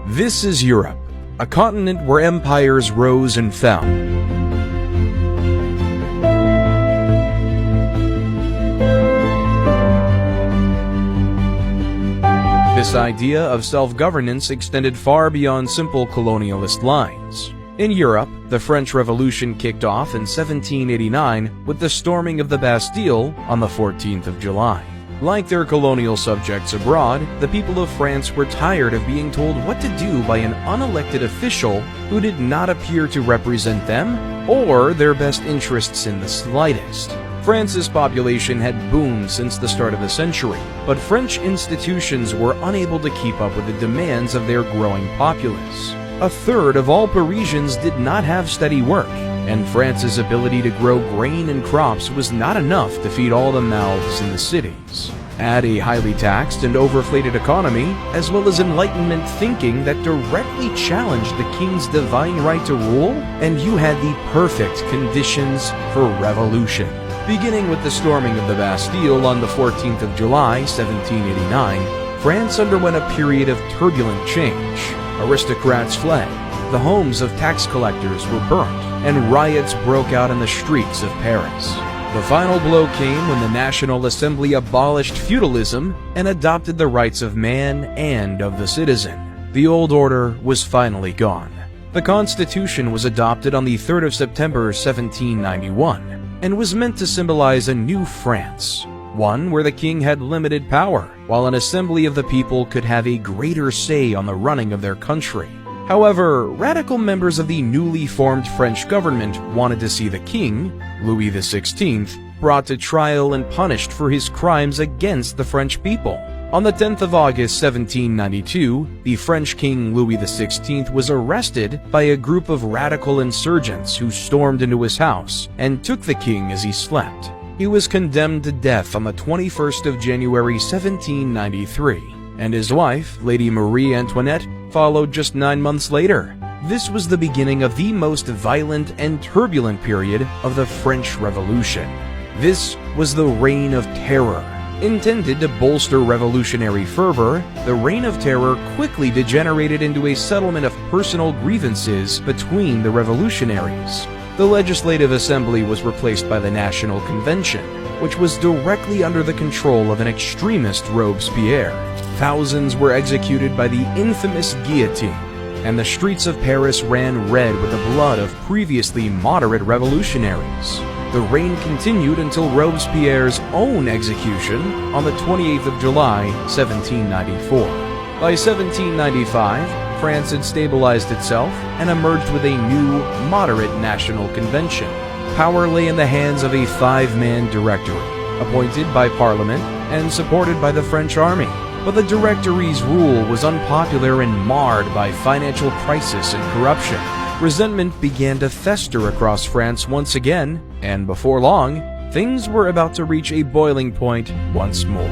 This is Europe, a continent where empires rose and fell. This idea of self-governance extended far beyond simple colonialist lines. In Europe, the French Revolution kicked off in 1789 with the storming of the Bastille on the 14th of July. Like their colonial subjects abroad, the people of France were tired of being told what to do by an unelected official who did not appear to represent them or their best interests in the slightest. France's population had boomed since the start of the century, but French institutions were unable to keep up with the demands of their growing populace. A third of all Parisians did not have steady work, and France's ability to grow grain and crops was not enough to feed all the mouths in the cities. Add a highly taxed and overinflated economy, as well as Enlightenment thinking that directly challenged the king's divine right to rule, and you had the perfect conditions for revolution. Beginning with the storming of the Bastille on the 14th of July, 1789, France underwent a period of turbulent change. Aristocrats fled, the homes of tax collectors were burnt, and riots broke out in the streets of Paris. The final blow came when the National Assembly abolished feudalism and adopted the rights of man and of the citizen. The old order was finally gone. The Constitution was adopted on the 3rd of September 1791 and was meant to symbolize a new France, one where the king had limited power, while an assembly of the people could have a greater say on the running of their country. However, radical members of the newly formed French government wanted to see the king, Louis XVI, brought to trial and punished for his crimes against the French people. On the 10th of August 1792, the French king Louis XVI was arrested by a group of radical insurgents who stormed into his house and took the king as he slept. He was condemned to death on the 21st of January 1793, and his wife, Lady Marie Antoinette, followed just 9 months later. This was the beginning of the most violent and turbulent period of the French Revolution. This was the Reign of Terror. Intended to bolster revolutionary fervor, the Reign of Terror quickly degenerated into a settlement of personal grievances between the revolutionaries. The Legislative Assembly was replaced by the National Convention, which was directly under the control of an extremist Robespierre. Thousands were executed by the infamous guillotine, and the streets of Paris ran red with the blood of previously moderate revolutionaries. The reign continued until Robespierre's own execution on the 28th of July, 1794. By 1795, France had stabilized itself and emerged with a new, moderate national convention. Power lay in the hands of a 5-man directory, appointed by Parliament and supported by the French army. But the Directory's rule was unpopular and marred by financial crisis and corruption. Resentment began to fester across France once again, and before long, things were about to reach a boiling point once more.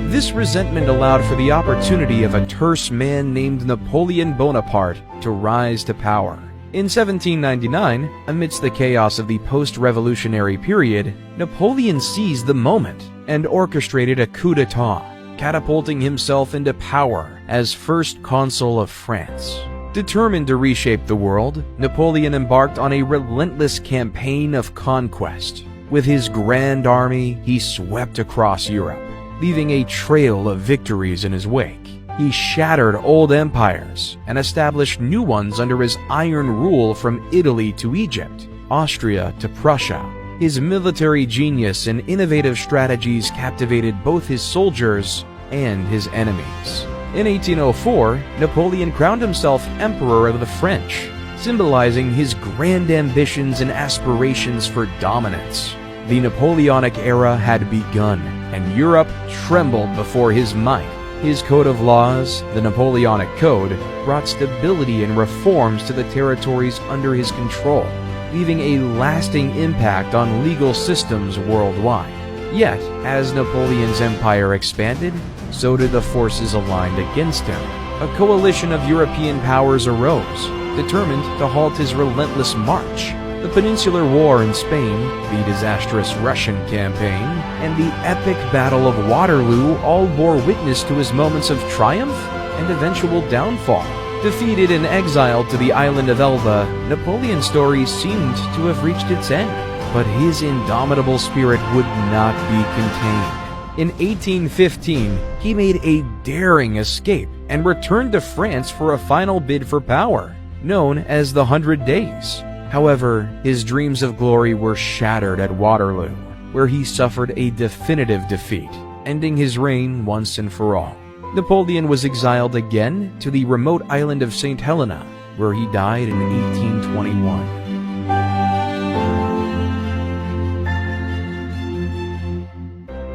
This resentment allowed for the opportunity of a terse man named Napoleon Bonaparte to rise to power. In 1799, amidst the chaos of the post-revolutionary period, Napoleon seized the moment and orchestrated a coup d'etat, catapulting himself into power as first consul of France. Determined to reshape the world, Napoleon embarked on a relentless campaign of conquest. With his grand army, he swept across Europe, leaving a trail of victories in his wake. He shattered old empires and established new ones under his iron rule from Italy to Egypt, Austria to Prussia. His military genius and innovative strategies captivated both his soldiers and his enemies. In 1804, Napoleon crowned himself Emperor of the French, symbolizing his grand ambitions and aspirations for dominance. The Napoleonic era had begun, and Europe trembled before his might. His code of laws, the Napoleonic Code, brought stability and reforms to the territories under his control, leaving a lasting impact on legal systems worldwide. Yet, as Napoleon's empire expanded, so did the forces aligned against him. A coalition of European powers arose, determined to halt his relentless march. The Peninsular War in Spain, the disastrous Russian campaign, and the epic Battle of Waterloo all bore witness to his moments of triumph and eventual downfall. Defeated and exiled to the island of Elba, Napoleon's story seemed to have reached its end, but his indomitable spirit would not be contained. In 1815, he made a daring escape and returned to France for a final bid for power, known as the 100 Days. However, his dreams of glory were shattered at Waterloo, where he suffered a definitive defeat, ending his reign once and for all. Napoleon was exiled again to the remote island of St. Helena, where he died in 1821.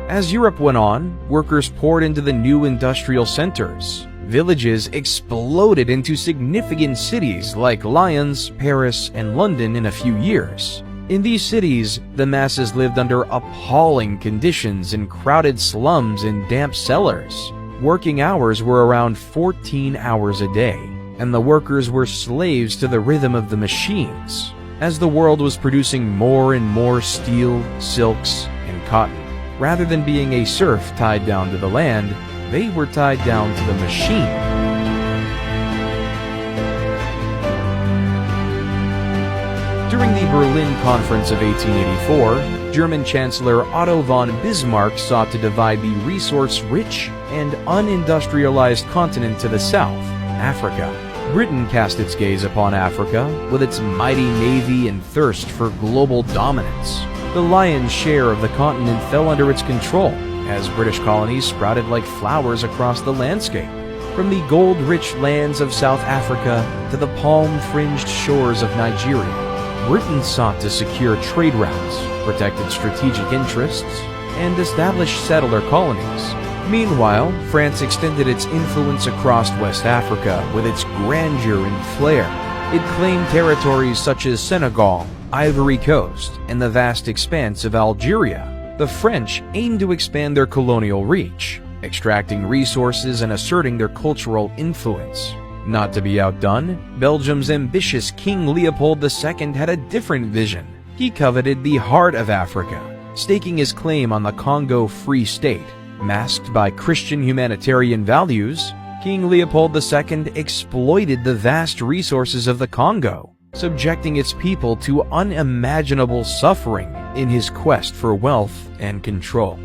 As Europe went on, workers poured into the new industrial centers. Villages exploded into significant cities like Lyons, Paris, and London in a few years. In these cities, the masses lived under appalling conditions in crowded slums and damp cellars. Working hours were around 14 hours a day, and the workers were slaves to the rhythm of the machines. As the world was producing more and more steel, silks, and cotton, rather than being a serf tied down to the land, they were tied down to the machine. During the Berlin Conference of 1884, German Chancellor Otto von Bismarck sought to divide the resource-rich and unindustrialized continent to the south, Africa. Britain cast its gaze upon Africa with its mighty navy and thirst for global dominance. The lion's share of the continent fell under its control, as British colonies sprouted like flowers across the landscape. From the gold-rich lands of South Africa to the palm-fringed shores of Nigeria, Britain sought to secure trade routes, protected strategic interests, and established settler colonies. Meanwhile, France extended its influence across West Africa with its grandeur and flair. It claimed territories such as Senegal, Ivory Coast, and the vast expanse of Algeria. The French aimed to expand their colonial reach, extracting resources and asserting their cultural influence. Not to be outdone, Belgium's ambitious King Leopold II had a different vision. He coveted the heart of Africa, staking his claim on the Congo Free State. Masked by Christian humanitarian values, King Leopold II exploited the vast resources of the Congo, subjecting its people to unimaginable suffering in his quest for wealth and control.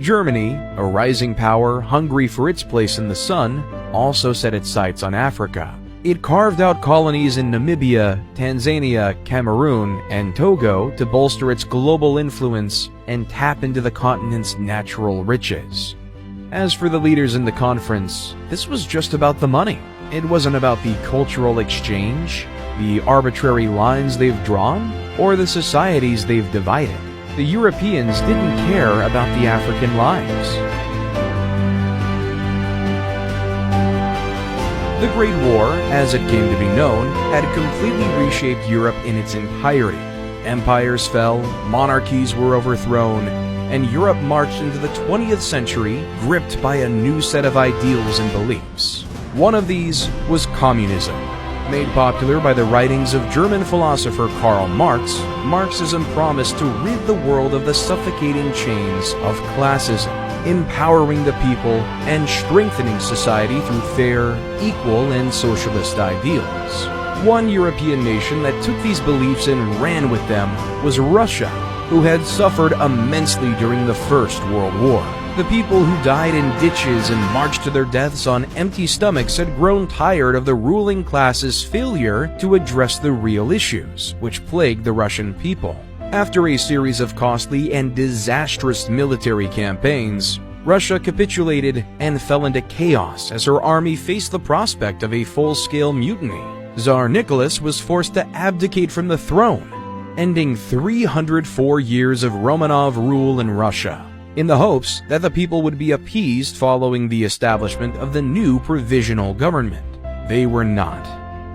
Germany, a rising power hungry for its place in the sun, also set its sights on Africa. It carved out colonies in Namibia, Tanzania, Cameroon, and Togo to bolster its global influence and tap into the continent's natural riches. As for the leaders in the conference, this was just about the money. It wasn't about the cultural exchange, the arbitrary lines they've drawn, or the societies they've divided. The Europeans didn't care about the African lives. The Great War, as it came to be known, had completely reshaped Europe in its entirety. Empires fell, monarchies were overthrown, and Europe marched into the 20th century gripped by a new set of ideals and beliefs. One of these was communism. Made popular by the writings of German philosopher Karl Marx, Marxism promised to rid the world of the suffocating chains of classism, empowering the people and strengthening society through fair, equal, and socialist ideals. One European nation that took these beliefs and ran with them was Russia, who had suffered immensely during the First World War. The people who died in ditches and marched to their deaths on empty stomachs had grown tired of the ruling class's failure to address the real issues which plagued the Russian people. After a series of costly and disastrous military campaigns, Russia capitulated and fell into chaos as her army faced the prospect of a full-scale mutiny. Tsar Nicholas was forced to abdicate from the throne, ending 304 years of Romanov rule in Russia, in the hopes that the people would be appeased following the establishment of the new provisional government. They were not.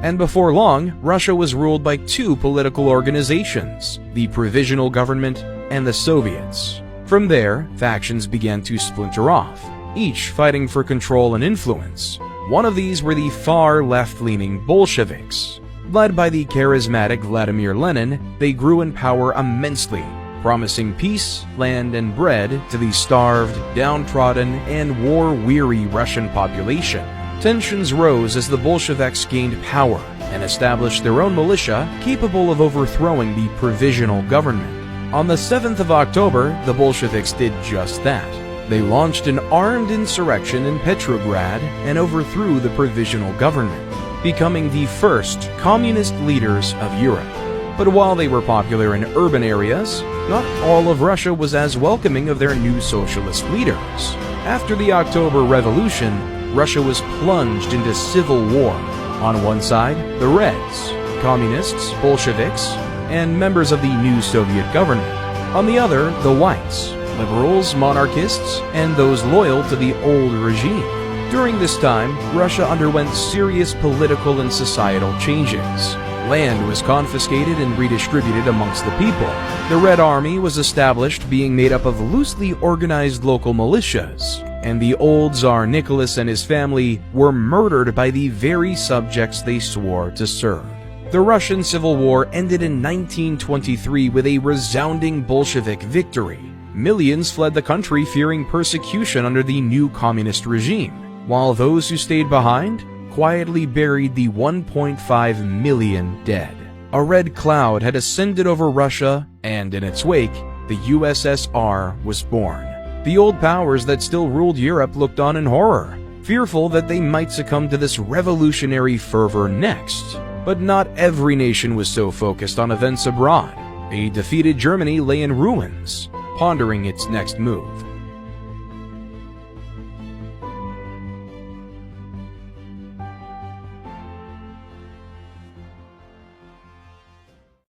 And before long, Russia was ruled by two political organizations, the Provisional Government and the Soviets. From there, factions began to splinter off, each fighting for control and influence. One of these were the far left-leaning Bolsheviks. Led by the charismatic Vladimir Lenin, they grew in power immensely, promising peace, land, and bread to the starved, downtrodden, and war-weary Russian population. Tensions rose as the Bolsheviks gained power and established their own militia capable of overthrowing the provisional government. On the 7th of October, the Bolsheviks did just that. They launched an armed insurrection in Petrograd and overthrew the provisional government, becoming the first communist leaders of Europe. But while they were popular in urban areas, not all of Russia was as welcoming of their new socialist leaders. After the October Revolution, Russia was plunged into civil war. On one side, the Reds, communists, Bolsheviks, and members of the new Soviet government. On the other, the Whites, liberals, monarchists, and those loyal to the old regime. During this time, Russia underwent serious political and societal changes. Land was confiscated and redistributed amongst the people. The Red Army was established, being made up of loosely organized local militias, and the old Tsar Nicholas and his family were murdered by the very subjects they swore to serve. The Russian Civil War ended in 1923 with a resounding Bolshevik victory. Millions fled the country fearing persecution under the new communist regime, while those who stayed behind quietly buried the 1.5 million dead. A red cloud had ascended over Russia, and in its wake, the USSR was born. The old powers that still ruled Europe looked on in horror, fearful that they might succumb to this revolutionary fervor next. But not every nation was so focused on events abroad. A defeated Germany lay in ruins, pondering its next move.